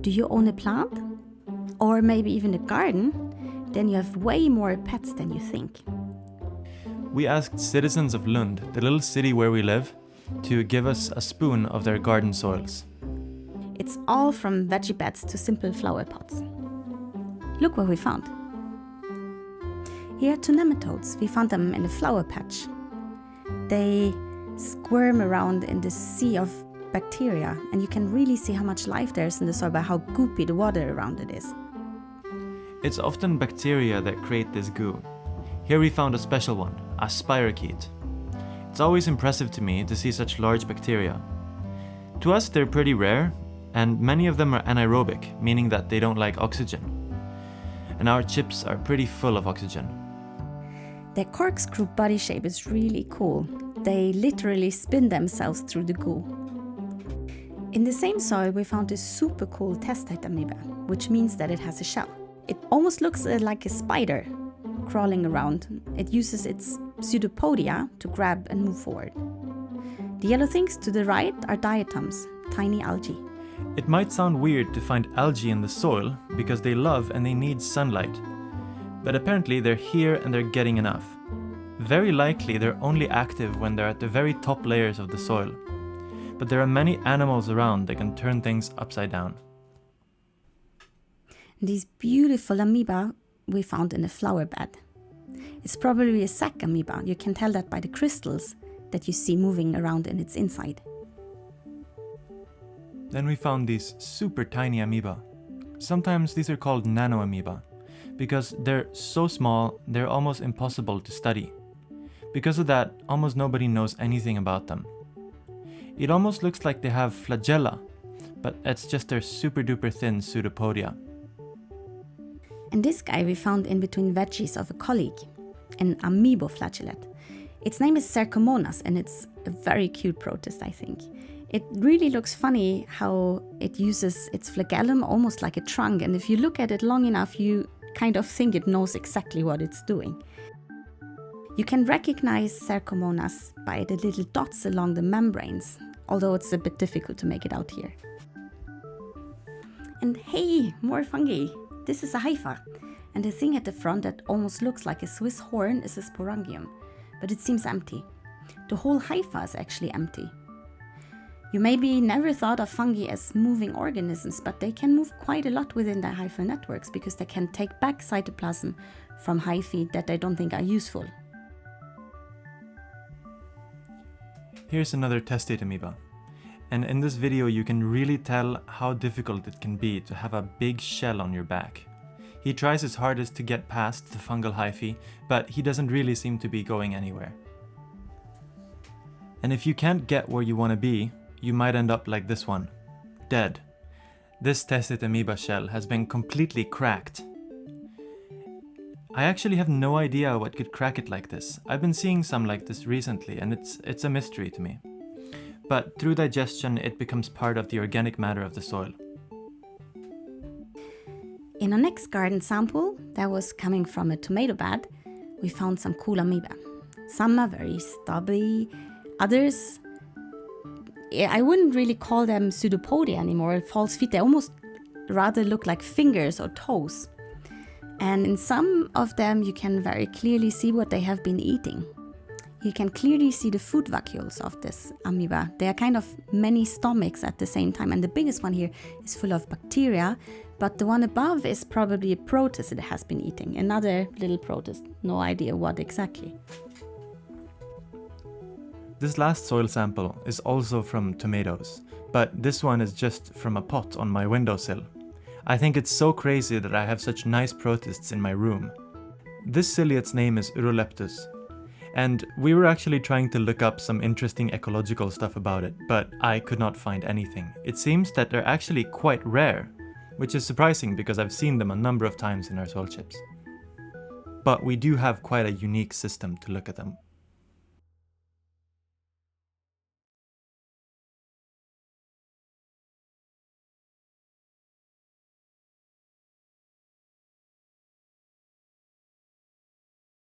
Do you own a plant? Or maybe even a garden? Then you have way more pets than you think. We asked citizens of Lund, the little city where we live, to give us a spoon of their garden soils. It's all from veggie beds to simple flower pots. Look what we found. Here are 2 nematodes. We found them in a flower patch. They squirm around in the sea of bacteria, and you can really see how much life there is in the soil by how goopy the water around it is. It's often bacteria that create this goo. Here we found a special one, a spirochete. It's always impressive to me to see such large bacteria. To us they're pretty rare, and many of them are anaerobic, meaning that they don't like oxygen. And our chips are pretty full of oxygen. Their corkscrew body shape is really cool. They literally spin themselves through the goo. In the same soil we found this super cool testite amoeba, which means that it has a shell. It almost looks like a spider crawling around. It uses its pseudopodia to grab and move forward. The yellow things to the right are diatoms, tiny algae. It might sound weird to find algae in the soil because they love and they need sunlight. But apparently they're here and they're getting enough. Very likely they're only active when they're at the very top layers of the soil. But there are many animals around that can turn things upside down. These beautiful amoeba we found in a flower bed. It's probably a sac amoeba. You can tell that by the crystals that you see moving around in its inside. Then we found these super tiny amoeba. Sometimes these are called nanoamoeba because they're so small they're almost impossible to study. Because of that, almost nobody knows anything about them. It almost looks like they have flagella, but it's just their super duper thin pseudopodia. And this guy we found in between veggies of a colleague, an amoeboflagellate. Its name is Cercomonas and it's a very cute protist, I think. It really looks funny how it uses its flagellum almost like a trunk, and if you look at it long enough you kind of think it knows exactly what it's doing. You can recognize Cercomonas by the little dots along the membranes, although it's a bit difficult to make it out here. And hey, more fungi! This is a hypha, and the thing at the front that almost looks like a Swiss horn is a sporangium, but it seems empty. The whole hypha is actually empty. You maybe never thought of fungi as moving organisms, but they can move quite a lot within their hyphal networks because they can take back cytoplasm from hyphae that they don't think are useful. Here's another testate amoeba. And in this video you can really tell how difficult it can be to have a big shell on your back. He tries his hardest to get past the fungal hyphae, but he doesn't really seem to be going anywhere. And if you can't get where you want to be, you might end up like this one, dead. This testate amoeba shell has been completely cracked. I actually have no idea what could crack it like this. I've been seeing some like this recently and it's a mystery to me. But through digestion it becomes part of the organic matter of the soil. In our next garden sample that was coming from a tomato bed, we found some cool amoeba. Some are very stubby, others, I wouldn't really call them pseudopodia anymore, false feet. They almost rather look like fingers or toes. And in some of them you can very clearly see what they have been eating. You can clearly see the food vacuoles of this amoeba. They are kind of many stomachs at the same time, and the biggest one here is full of bacteria, but the one above is probably a protist it has been eating. Another little protist, no idea what exactly. This last soil sample is also from tomatoes, but this one is just from a pot on my windowsill. I think it's so crazy that I have such nice protists in my room. This ciliate's name is Uroleptus, and we were actually trying to look up some interesting ecological stuff about it, but I could not find anything. It seems that they're actually quite rare, which is surprising because I've seen them a number of times in our soil chips. But we do have quite a unique system to look at them.